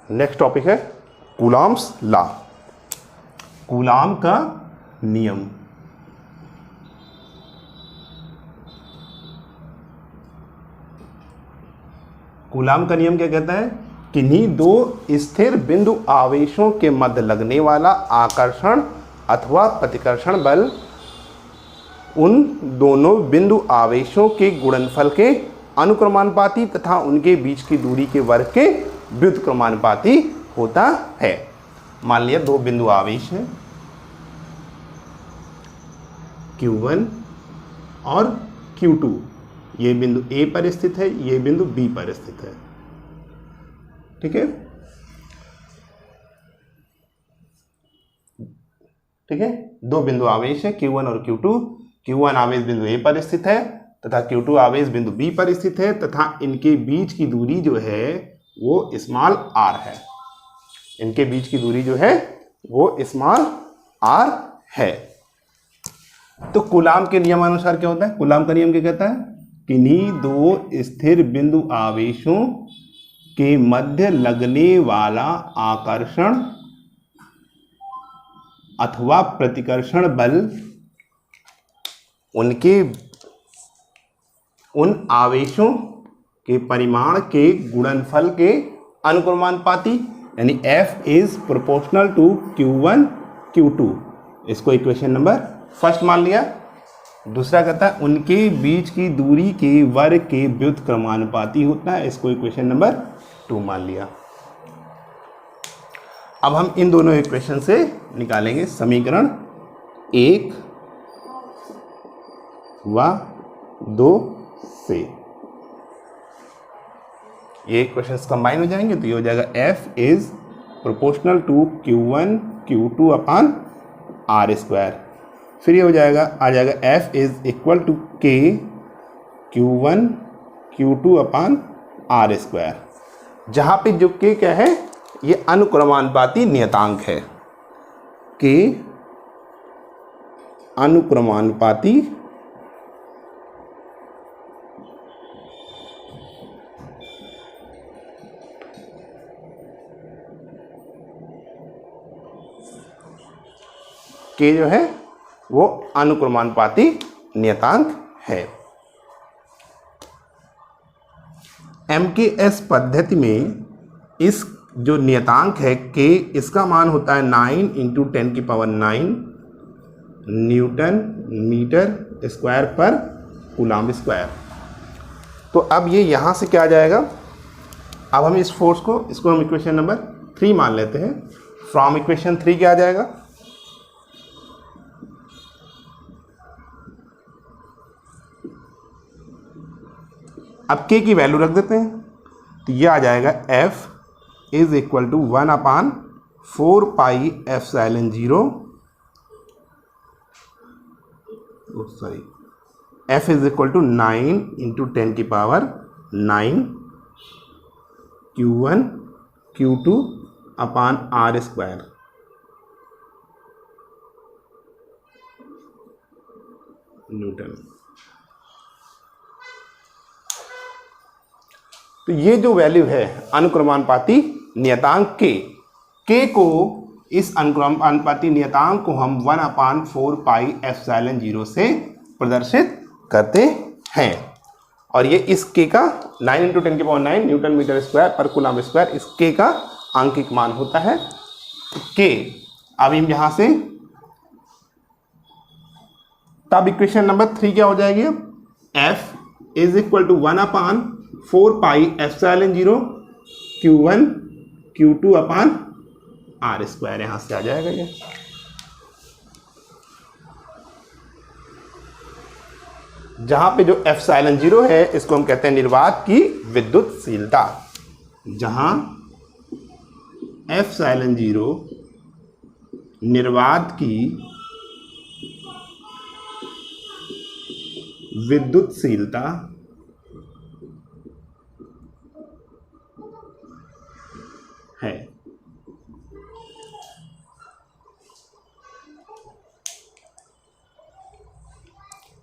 Next topic है Coulomb's law, Coulomb का नियम। कूलॉम का नियम क्या कहता है? किन्हीं दो स्थिर बिंदु आवेशों के मध्य लगने वाला आकर्षण अथवा प्रतिकर्षण बल उन दोनों बिंदु आवेशों के गुणनफल के अनुक्रमानुपाती तथा उनके बीच की दूरी के वर्ग के व्युत्क्रमानुपाती होता है। मान लिया दो बिंदु आवेश हैं Q1 और Q2, ये बिंदु A पर स्थित है, ये बिंदु B पर स्थित है। ठीक है, ठीक है, दो बिंदु आवेश है Q1 और Q2। Q1 आवेश बिंदु A पर स्थित है तथा Q2 आवेश बिंदु B पर स्थित है तथा इनके बीच की दूरी जो है वो स्मॉल r है। इनके बीच की दूरी जो है वो स्मॉल r है। तो कूलॉम के नियमानुसार क्या होता है? कूलॉम का नियम क्या कहता है? किन्हीं दो स्थिर बिंदु आवेशों के मध्य लगने वाला आकर्षण अथवा प्रतिकर्षण बल उन आवेशों के परिमाण के गुणनफल के अनुक्रमानुपाती, यानी F is proportional to Q1 Q2। इसको इक्वेशन नंबर फर्स्ट मान लिया। दूसरा कहता है उनके बीच की दूरी के वर्ग के व्युत्क्रमानुपाती होता है, इसको इक्वेशन नंबर 2 मान लिया। अब हम इन दोनों इक्वेशन से निकालेंगे समीकरण 1 व 2 से। ये इक्वेशंस कंबाइन हो जाएंगे तो ये हो जाएगा F is proportional to Q1 Q2 upon R square. फिर ये हो जाएगा, आ जाएगा F is equal to K Q1 Q2 upon R square, जहाँ पे जो K क्या है? ये अनुक्रमानुपाती नियतांक है। K अनुक्रमानुपाती K जो है वो अनुक्रमानुपाती नियतांक है। MKS पद्धति में इस जो नियतांक है K, इसका मान होता है 9 इंटू 10⁹ न्यूटन मीटर स्क्वायर पर कूलॉम स्क्वायर। तो अब ये यहाँ से क्या आ जाएगा? अब हम इस फोर्स को, इसको हम इक्वेशन नंबर 3 मान लेते हैं। फ्रॉम इक्वेशन 3 क्या आ जाएगा? अब K की वैल्यू रख देते हैं तो ये आ जाएगा F is equal to 1 upon 4 pi epsilon 0, sorry, F is equal to 9 into 10⁹ Q1 Q2 upon R square. Newton. तो ये जो वैल्यू है अनुक्रमानुपाती नियतांक K को, इस अनुक्रमानुपाती नियतांक को हम 1 अपान 4 पाई एप्सिलॉन 0 से प्रदर्शित करते हैं। और ये इस K का 9 इंटू 10⁹ न्यूटन मीटर स्क्वायर पर कूलॉम स्क्वायर, इस K का आंकिक मान होता है K। अब हम यहाँ से, तब इक्वेशन नंबर 3 क्या हो जाएगी? F is equal to 1 upon 4 pi epsilon 0 Q1 Q2 upon R square, यहां से आ जाएगा ये। जहां पे जो एप्सिलॉन 0 है इसको हम कहते हैं निर्वात की विद्युतशीलता। जहां एप्सिलॉन 0 निर्वात की विद्युतशीलता है।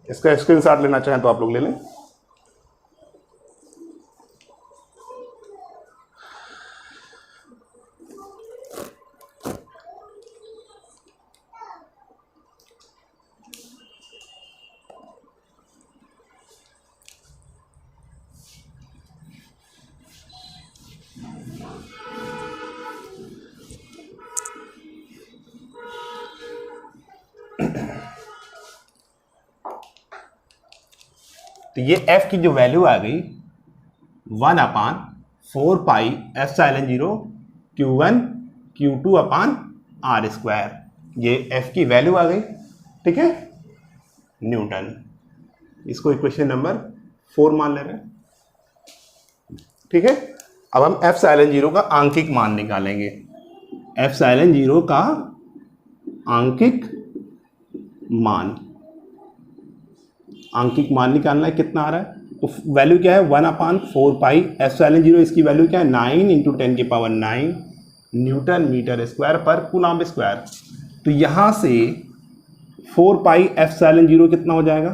इसका स्क्रीनशॉट लेना चाहें तो आप लोग ले लें। तो ये f की जो वैल्यू आ गई 1/4 epsilon 0 Q1 Q2 upon R square, ये f की वैल्यू आ गई, ठीक है, न्यूटन। इसको इक्वेशन नंबर 4 मान ले रहे हैं, ठीक है। अब हम एप्सिलॉन 0 का आंकिक मान निकालेंगे। एप्सिलॉन 0 का आंकिक मान, आंकिक मान निकालना है, कितना आ रहा है, तो वैल्यू क्या है 1/4 एप्सिलॉन 0, इसकी वैल्यू क्या है 9 × 10⁹ न्यूटन मीटर स्क्वायर पर कूलम्ब स्क्वायर। तो यहां से 4 एप्सिलॉन 0 कितना हो जाएगा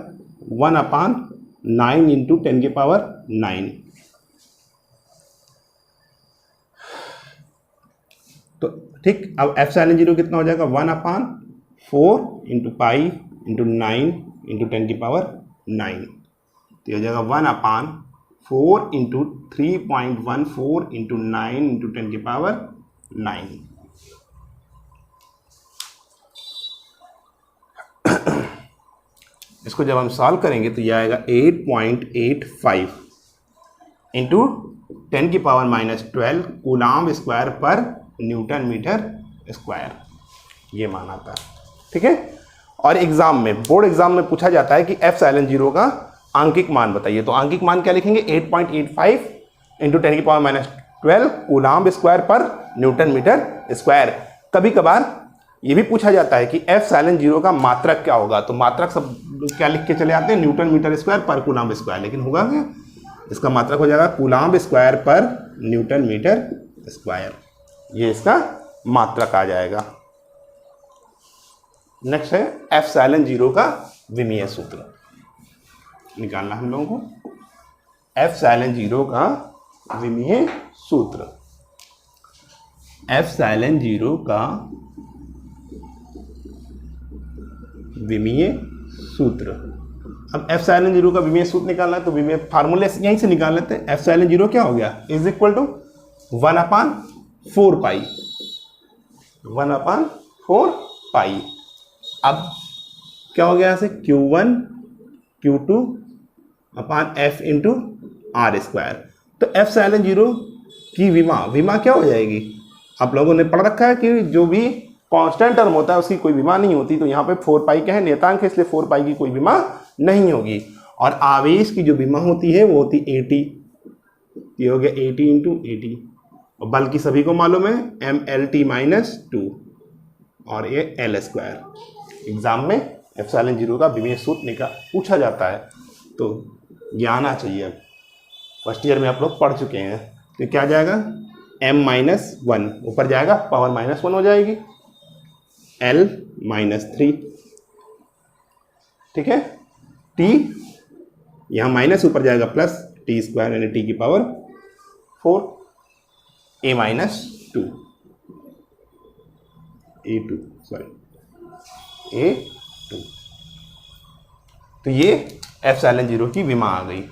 1/9 × 10⁹। तो ठीक, अब एप्सिलॉन 0 कितना हो जाएगा 1/4 × पाई × 9 × 10⁹। तो हो जाएगा 1/4 × 3.14 × 9 × 10⁹। इसको जब हम सॉल्व करेंगे तो यह आएगा 8.85 इंटू 10⁻⁻12 कूलम्ब स्क्वायर पर न्यूटन मीटर स्क्वायर, ये मान आता है, ठीक है। और एग्जाम में, बोर्ड एग्जाम में पूछा जाता है कि एप्सिलॉन 0 का आंकिक मान बताइए, तो आंकिक मान क्या लिखेंगे 8.85 इंटू 10⁻⁻12 कूलम्ब स्क्वायर पर न्यूटन मीटर स्क्वायर। कभी कभार ये भी पूछा जाता है कि एप्सिलॉन 0 का मात्रक क्या होगा, तो मात्रक सब क्या लिख के चले आते हैं न्यूटन मीटर स्क्वायर पर कूलम्ब स्क्वायर, लेकिन होगा क्या, इसका मात्रक हो जाएगा कूलम्ब स्क्वायर पर न्यूटन मीटर स्क्वायर, ये इसका मात्रक आ जाएगा। नेक्स्ट है एप्सिलॉन 0 का विमीय सूत्र निकालना हम लोगों को। एप्सिलॉन 0 का विमीय सूत्र, एप्सिलॉन 0 का विमीय सूत्र। अब एप्सिलॉन 0 का विमीय सूत्र निकालना है, तो विमीय फार्मूले यहीं से निकाल लेते हैं। एप्सिलॉन 0 क्या हो गया is equal to 1/4 pi, 1/4 pi. अब क्या हो गया यहाँ से Q1 Q2 upon F into R square. तो एप्सिलॉन 0 की विमा क्या हो जाएगी, आप लोगों ने पढ़ रखा है कि जो भी कांस्टेंट टर्म होता है उसकी कोई विमा नहीं होती, तो यहाँ पे 4 पाई क्या है नियतांक है, इसलिए 4 पाई की कोई विमा नहीं होगी। और आवेश की जो विमा होती है वो होती 80, ये हो गया 80 × 80, और बल की सभी को मालूम है mLT-2 और ये L²। एग्जाम में एप्सिलॉन 0 का विमीय सूत्र पूछा जाता है, तो ये आना चाहिए। फर्स्ट ईयर में आप लोग पढ़ चुके हैं। तो क्या जाएगा m-1 ऊपर जाएगा, पावर -1 हो जाएगी, L-3, ठीक है। t यहाँ माइनस ऊपर जाएगा प्लस t² यानी t की power 4, a-2 a2 sorry a2। तो ये एप्सिलॉन 0 की विमा आ गई।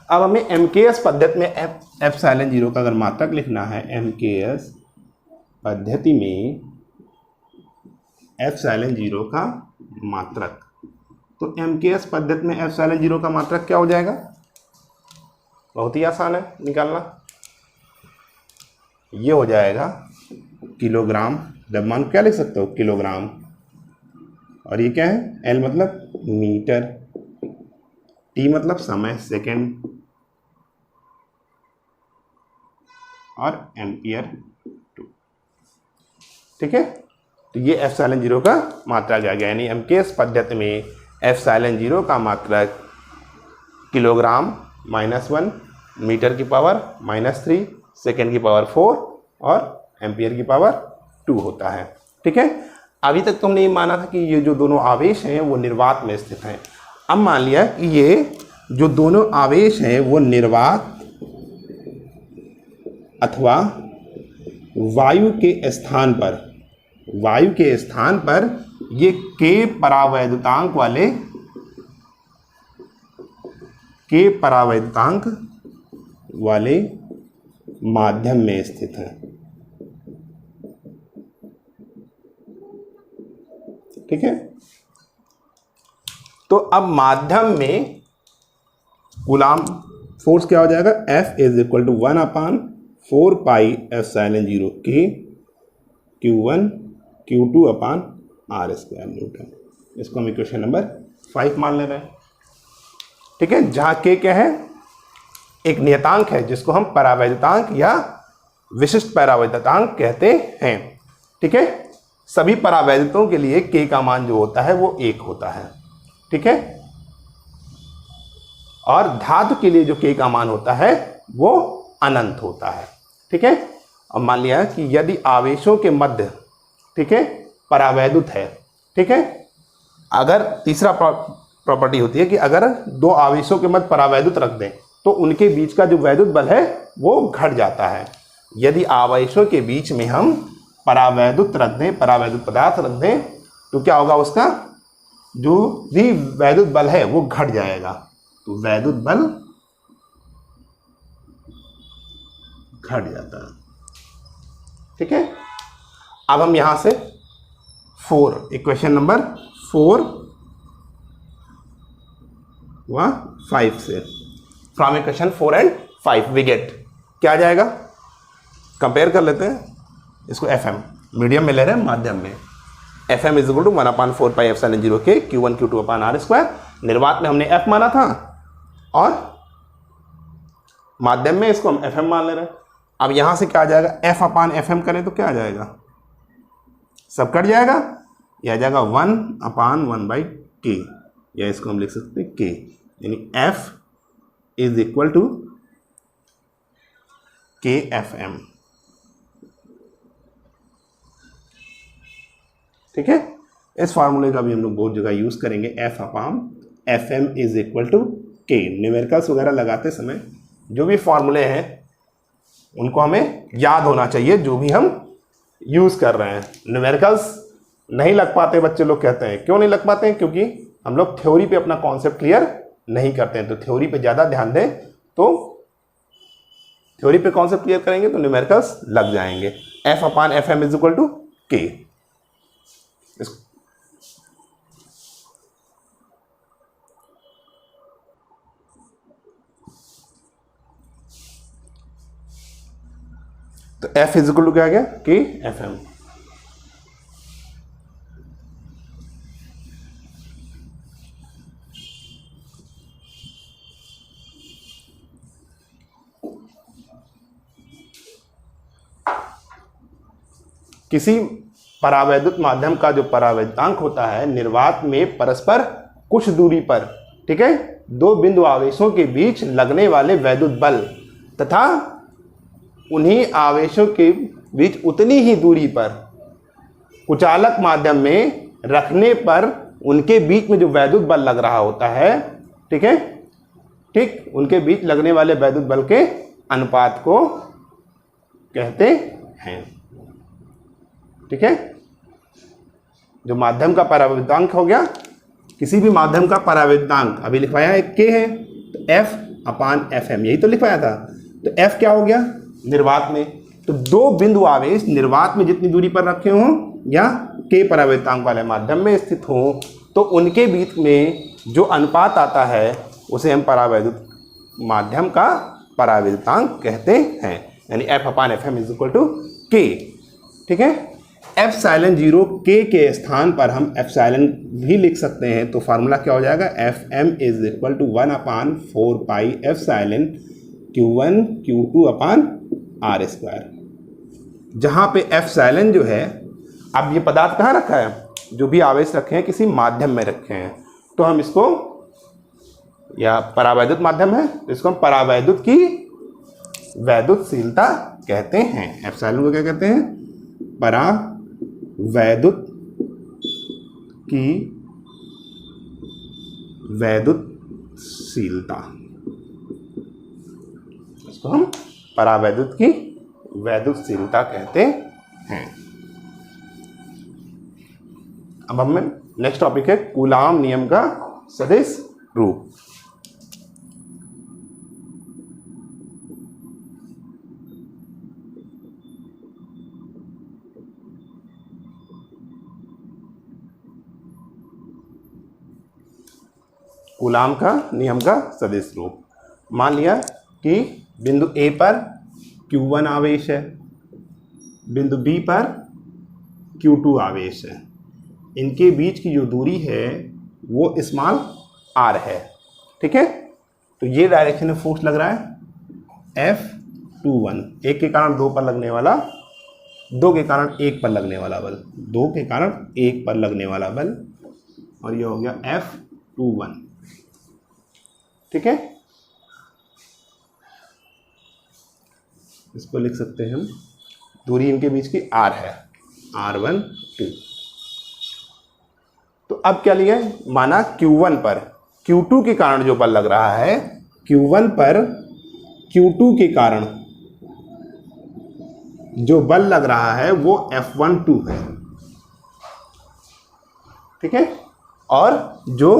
अब हमें MKS पद्धति में एप्सिलॉन 0 का अगर मात्रक लिखना है, MKS पद्धति में एप्सिलॉन 0 का मात्रक, तो MKS पद्धति में एप्सिलॉन 0 का मात्रक क्या हो जाएगा, बहुत ही आसान है निकालना, ये हो जाएगा किलोग्राम, द्रव्यमान क्या लिख सकते हो किलोग्राम, और ये क्या है L मतलब मीटर, T मतलब समय सेकंड, और एम्पियर 2, ठीक है। तो ये एप्सिलॉन 0 का मात्रक आ गया, यानी MKS पद्धति में एप्सिलॉन 0 का मात्रक किलोग्राम -1, मीटर की पावर -3, सेकेंड की पावर 4 और एम्पियर की पावर 2 होता है, ठीक है। अभी तक तुमने ये माना था कि ये जो दोनों आवेश हैं वो निर्वात में स्थित हैं। अब मान लिया कि ये जो दोनों आवेश हैं वो निर्वात अथवा वायु के स्थान पर ये के परावैद्युतांक वाले माध्यम में स्थित है, ठीक है। तो अब माध्यम में कूलाम फोर्स क्या हो जाएगा, F is equal to 1/4 pi epsilon 0 K Q1 Q2 upon R square newton. इसको हम इक्वेशन नंबर 5 मान ले रहे हैं। ठीक है, जहाँ K क्या है, एक नियतांक है जिसको हम परावैद्युतांक या विशिष्ट परावैद्युतांक कहते हैं। ठीक है, सभी परावैद्युतों के लिए K का मान जो होता है वो 1 होता है। ठीक है, और धातु के लिए जो K का मान होता है वो अनंत होता है। ठीक है, अब मान लिया कि यदि आवेशों के मध्य, ठीक है, परावैद्युत है। ठीक है, अगर तीसरा प्रॉपर्टी होती है कि अगर दो आवेशों के मध्य परावैद्युत रख दें तो उनके बीच का जो वैद्युत बल है वो घट जाता है। यदि आवेशों के बीच में हम परावैद्युत रख दें, परावैद्युत पदार्थ रख दें, तो क्या होगा, उसका जो भी वैद्युत बल है वो घट जाएगा। तो वैद्युत बल घट जाता है। ठीक है, अब हम यहां से 4 इक्वेशन नंबर 4 व 5 से, from equation 4 and 5 we get क्या आ जाएगा, कंपेयर कर लेते हैं इसको। FM मीडियम में ले रहे हैं, माध्यम में FM is equal to 1/4 pi epsilon 0 K Q1 Q2 upon R square. निर्वात में हमने F माना था और माध्यम में इसको हम FM मान ले रहे हैं। अब यहां से क्या आ जाएगा, F अपान FM करें तो क्या आ जाएगा, सब कट जाएगा, यह आ जाएगा 1/1/K, या इसको हम लिख सकते हैं K, यानी F is equal to KFM। ठीक है, इस फार्मूले का भी हम लोग बहुत जगह यूज करेंगे। F upon FM is equal to K। Numericals वगैरह लगाते समय जो भी फार्मूले हैं उनको हमें याद होना चाहिए, जो भी हम यूज कर रहे हैं। न्यूमेरिकल्स नहीं लग पाते बच्चे लोग कहते हैं, क्यों नहीं लग पाते हैं, क्योंकि हम लोग थ्योरी पे अपना कॉन्सेप्ट क्लियर नहीं करते हैं। तो थ्योरी पे ज़्यादा ध्यान दें, तो थ्योरी पे कॉन्सेप्ट क्लियर करेंगे तो न्यूमेरिकल्स लग जाएंगे। F upon FM is equal to K। तो F इज इक्वल टू क्या आ गया, KFM। किसी परावैद्युत माध्यम का जो परावैद्युतांक होता है, निर्वात में परस्पर कुछ दूरी पर, ठीक है, दो बिंदु आवेशों के बीच लगने वाले वैद्युत बल तथा उन्हीं आवेशों के बीच उतनी ही दूरी पर कुचालक माध्यम में रखने पर उनके बीच में जो वैद्युत बल लग रहा होता है, ठीक है, ठीक, उनके बीच लगने वाले वैद्युत बल के अनुपात को कहते हैं। ठीक है, जो माध्यम का परावैद्युतांक हो गया, किसी भी माध्यम का परावैद्युतांक अभी लिखवाया है K है, तो F अपान FM, यही तो लिखवाया था। तो F क्या हो गया, निर्वात में, तो दो बिंदु आवेश निर्वात में जितनी दूरी पर रखे हों या K परावैद्युतांक वाले माध्यम में स्थित हों, तो उनके बीच में जो अनुपात आता है उसे हम परावैद्युत माध्यम का परावैद्युतांक कहते हैं, यानी F upon FM is equal to K। ठीक है, एप्सिलॉन 0 K के स्थान पर हम एप्सिलॉन भी लिख सकते हैं, तो फार्मूला क्या हो जाएगा, FM is equal to 1/4 pi epsilon Q1 Q2 upon R square. जहाँ पे एप्सिलॉन जो है, अब ये पदार्थ कहाँ रखा है, जो भी आवेश रखे हैं किसी माध्यम में रखे हैं, तो हम इसको, या परावैद्युत माध्यम है तो इसको हम परावैद्युत की वैद्युतशीलता कहते हैं। एप्सिलॉन को क्या कहते हैं, परावैद्युत की वैद्युतशीलता, इसको हम परावैद्युत की वैद्युतशीलता कहते हैं। अब हमें नेक्स्ट टॉपिक है कूलाम नियम का सदिश रूप। कूलाम का नियम का सदिश रूप। मान लिया कि बिंदु ए पर Q1 आवेश है, बिंदु बी पर Q2 आवेश है, इनके बीच की जो दूरी है वो स्मॉल r है। ठीक है, तो ये डायरेक्शन में फोर्स लग रहा है F21, एक के कारण दो पर लगने वाला, दो के कारण एक पर लगने वाला बल, दो के कारण एक पर लगने वाला बल, और ये हो गया F21। ठीक है, इसको लिख सकते हैं हम, दूरी इनके बीच की r है, R12। तो अब क्या लिया, माना Q1 पर Q2 के कारण जो बल लग रहा है, Q1 पर Q2 के कारण जो बल लग रहा है वो F12 है। ठीक है, और जो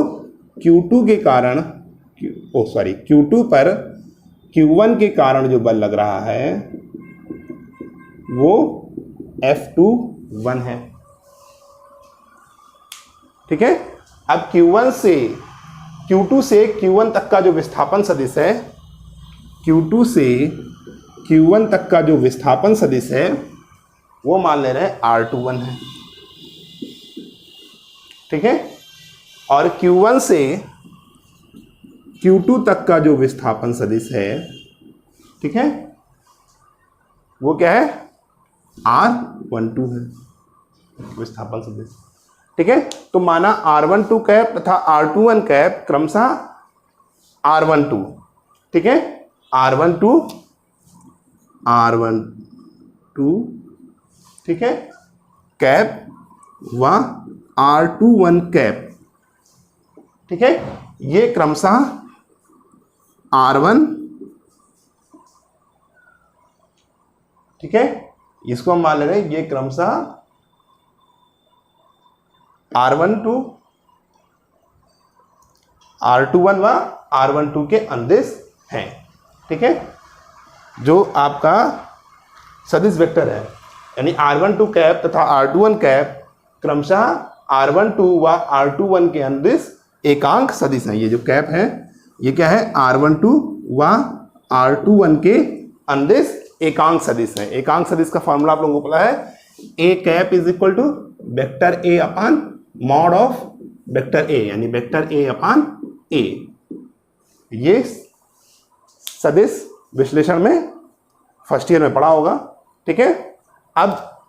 Q2 के कारण Q2 पर Q1 के कारण जो बल लग रहा है वो F21 है। ठीक है, अब Q2 से Q1 तक का जो विस्थापन सदिश है, Q2 से Q1 तक का जो विस्थापन सदिश है वो मान ले रहे हैं R21 है। ठीक है, और Q1 से Q2 तक का जो विस्थापन सदिश है, ठीक है, वो क्या है, R12 है विस्थापन सदिश। ठीक है, तो माना R12 कैप तथा R21 कैप क्रमशः R12, ठीक है, R12, ठीक है, कैप व R21 कैप, ठीक है, ये क्रमशः R1, ठीक है, इसको हम मान ले रहे हैं, ये क्रमशः R12, R21 व R12 के अंदिश हैं। ठीक है, जो आपका सदिश वेक्टर है, यानी R12 कैप तथा R21 कैप क्रमशः R12 व R21 के अंदिश एकांक सदिश हैं। ये जो कैप है ये क्या है, R12 व R21 के अंदिश एकांक सदिश है। एकांक सदिश का फॉर्मूला आप लोगों को पता है, A cap is equal to vector A upon mod of vector A, यानी वेक्टर ए अपान ए। ये सदिश विश्लेषण में फर्स्ट ईयर में पढ़ा होगा। ठीक है, अब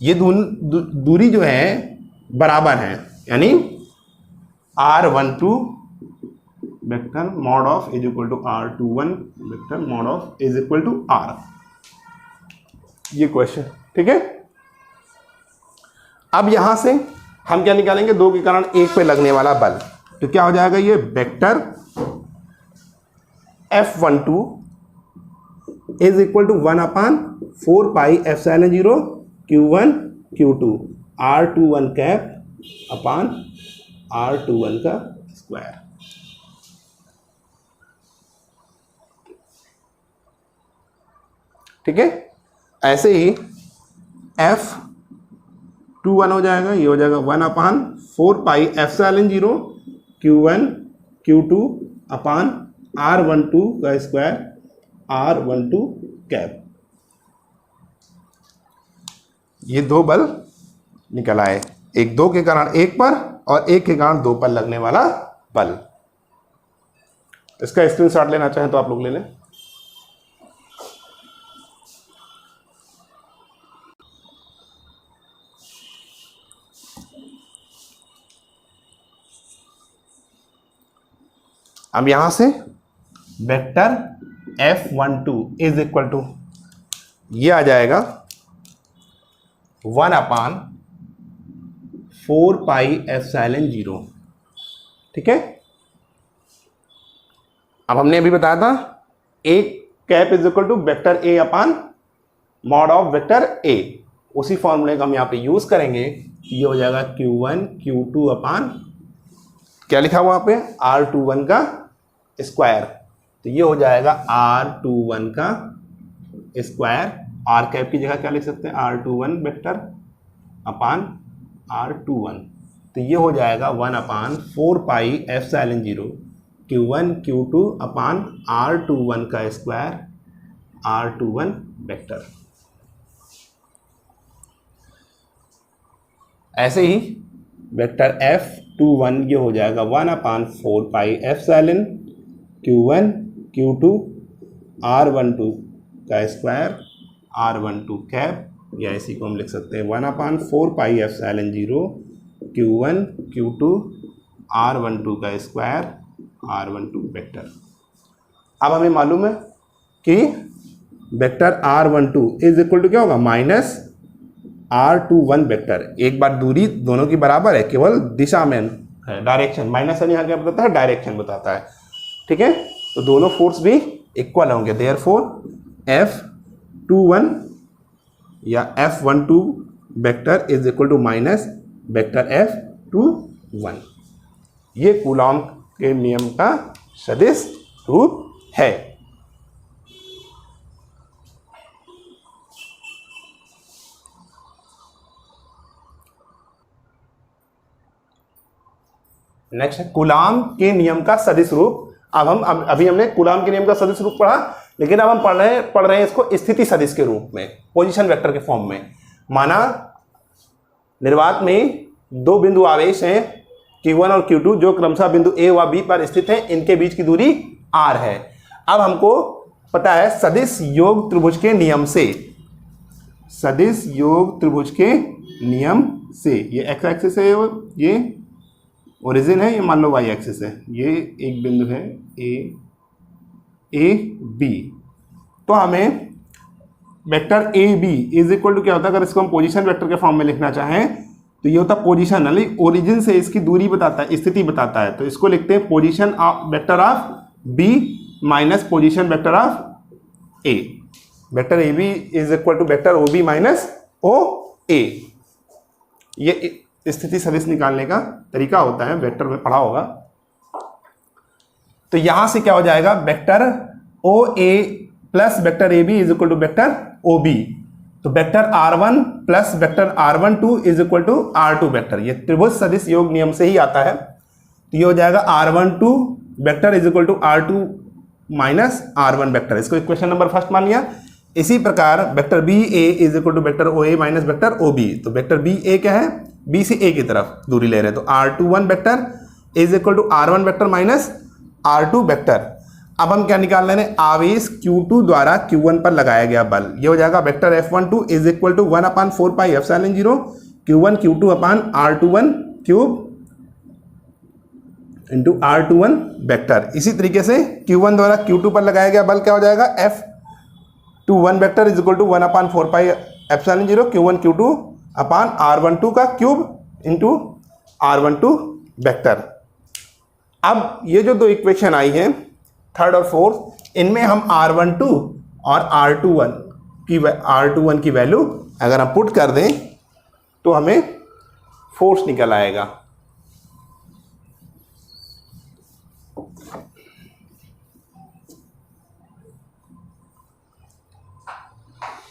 ये दूरी जो है बराबर है, यानी R12 vector mod of is equal to R21 vector mod of is equal to R। ये क्वेश्चन, ठीक है। अब यहां से हम क्या निकालेंगे, दो के कारण एक पे लगने वाला बल, तो क्या हो जाएगा, ये vector F12 is equal to 1/4 pi epsilon 0 Q1 Q2 R21 cap upon R21 का स्क्वायर। ठीक है, ऐसे ही F21 हो जाएगा, ये हो जाएगा 1/4 pi epsilon 0 Q1 Q2 upon R12 का स्क्वायर R12 कैप। ये दो बल निकल आए, एक दो के कारण एक पर और एक के कारण दो पर लगने वाला बल। इसका स्क्रीनशॉट लेना चाहें तो आप लोग ले लें। अब यहां से vector F12 is equal to ये आ जाएगा 1/4 पाई एप्सिलॉन 0। ठीक है, अब हमने अभी बताया था एक cap is equal to vector A upon mod of vector A, उसी फॉर्मूले का हम यहाँ पे यूज करेंगे। ये हो जाएगा Q1 Q2 अपान क्या लिखा हुआ पे R21 का स्क्वायर, तो ये हो जाएगा R21 का स्क्वायर। R कैप की जगह क्या लिख सकते हैं, R21 वेक्टर अपान R21, तो ये हो जाएगा 1/4 pi epsilon 0 Q1 Q2 upon R21 का स्क्वायर R21 वेक्टर। ऐसे ही वेक्टर F21 ये हो जाएगा 1/4 pi epsilon Q1 Q2 R12 का स्क्वायर R12 कैप, या इसी को हम लिख सकते हैं 1/4 pi epsilon 0 Q1 Q2 R12 का स्क्वायर R12 वेक्टर। अब हमें मालूम है कि vector R12 is equal to क्या होगा, माइनस R21 वेक्टर। एक बार दूरी दोनों की बराबर है, केवल दिशा में है, डायरेक्शन। माइनस यहाँ क्या बताता है, डायरेक्शन बताता है। ठीक है, तो दोनों फोर्स भी इक्वल होंगे। देयरफॉर F21 या F12 vector is equal to minus vector F21। ये कूलॉम के नियम का सदिश रूप है। नेक्स्ट है कूलॉम के नियम का सदिश रूप। अभी हमने कूलॉम के नियम का सदिश रूप पढ़ा, लेकिन अब हम पढ़ रहे हैं इसको स्थिति सदिश के रूप में, पोजीशन वेक्टर के फॉर्म में। माना निर्वात में दो बिंदु आवेश हैं Q1 और Q2, जो क्रमशः बिंदु A व B पर स्थित हैं। इनके बीच की दूरी R है। अब हमको पता है सदिश योग त्रिभुज के नियम से, सदिश योग त्रिभुज के नियम से, ये एक्स एक्सिस है, ये ओरिजिन है, ये मान लो वाई एक्सिस है, ये एक बिंदु है ए बी। तो हमें vector A B is equal to क्या होता है, अगर इसको हम पोजीशन वेक्टर के फॉर्म में लिखना चाहें तो ये होता है पोजीशन, ओरिजिन से इसकी दूरी बताता है, स्थिति बताता है। तो इसको लिखते हैं position vector of B minus position vector of A. Vector A B is equal to vector O B minus O A. ये स्थिति सदिश निकालने का तरीका होता है, वेक्टर में पढ़ा होगा। तो यहां से क्या हो जाएगा, vector O A plus vector A B is equal to vector O B. तो vector R1 plus vector R12 is equal to R2 vector. ये त्रिभुज सदिश योग नियम से ही आता है। तो ये हो जाएगा R12 vector is equal to R2 minus R1 vector. इसको इक्वेशन नंबर फर्स्ट मान लिया। इसी प्रकार vector B A is equal to vector O A minus vector O B. तो वेक्टर बी ए क्या है, बी से ए की तरफ दूरी ले रहे हैं, तो R21 vector is equal to R1 vector minus R2 vector. अब हम क्या निकाल रहे हैं, आवेश Q2 द्वारा Q1 पर लगाया गया बल। ये हो जाएगा vector F12 is equal to 1/4 pi epsilon 0 Q1 Q2 upon R21 cube into R21 vector. इसी तरीके से Q1 द्वारा Q2 पर लगाया गया बल क्या हो जाएगा, F21 vector is equal to 1/4 pi epsilon 0 Q1 Q2 upon R12 का क्यूब इंटू R12 वेक्टर। अब ये जो दो इक्वेशन आई है थर्ड और फोर्थ, इनमें हम R12 और R21 की वैल्यू अगर हम पुट कर दें तो हमें फोर्स निकल आएगा।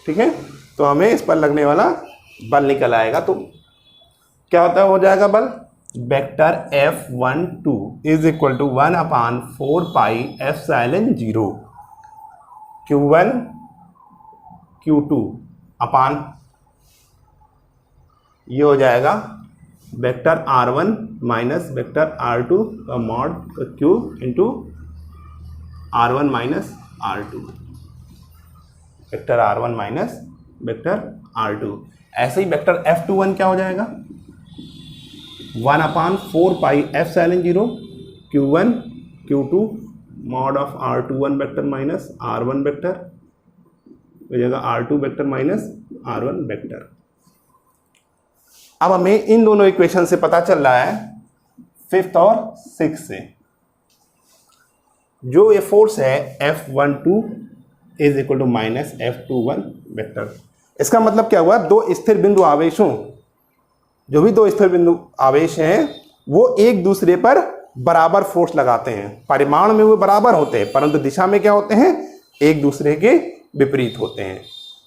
ठीक है, तो हमें इस पर लगने वाला बल निकल आएगा। तो क्या होता है, हो जाएगा बल vector F12 is equal to 1/4 pi epsilon 0 Q1 Q2 upon, ये हो जाएगा vector R1 minus vector R2 का मॉड का cube into R1 minus R2, vector R1 minus vector R2। ऐसे ही वेक्टर F21 क्या हो जाएगा, 1/4 pi epsilon 0 Q1 Q2 mod of R21 vector minus R1 vector हो जाएगा R2 vector minus R1 vector. अब हमें इन दोनों इक्वेशन से पता चल रहा है फिफ्थ और सिक्स से, जो ये फोर्स है F12 is equal to minus F21 vector. इसका मतलब क्या हुआ, दो स्थिर बिंदु आवेशों, जो भी दो स्थिर बिंदु आवेश हैं वो एक दूसरे पर बराबर फोर्स लगाते हैं। परिमाण में वो बराबर होते हैं, परंतु दिशा में क्या होते हैं, एक दूसरे के विपरीत होते हैं।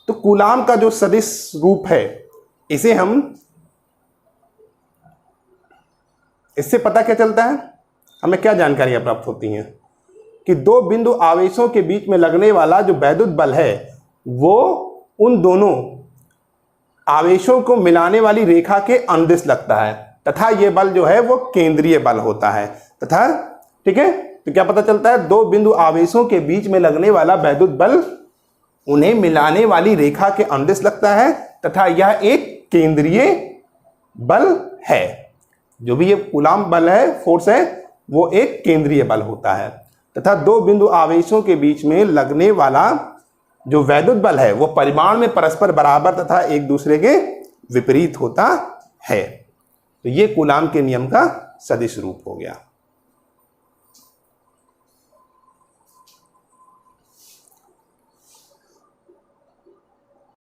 तो कूलाम का जो सदिश रूप है, इसे हम, इससे पता क्या चलता है, हमें क्या जानकारियां प्राप्त होती हैं कि दो बिंदु आवेशों के बीच में लगने वाला जो वैद्युत बल है वो उन दोनों आवेशों को मिलाने वाली रेखा के अनुदिश लगता है तथा ये बल जो है वो केंद्रीय बल होता है तथा, ठीक है, तो क्या पता चलता है, दो बिंदु आवेशों के बीच में लगने वाला वैद्युत बल उन्हें मिलाने वाली रेखा के अनुदिश लगता है तथा यह एक केंद्रीय बल है। जो भी ये कूलाम बल है, फोर्स है, वो एक केंद्रीय बल होता है तथा दो बिंदु आवेशों के बीच में लगने वाला जो वैद्युत बल है वो परिमाण में परस्पर बराबर तथा एक दूसरे के विपरीत होता है। तो ये कूलाम के नियम का सदिश रूप हो गया।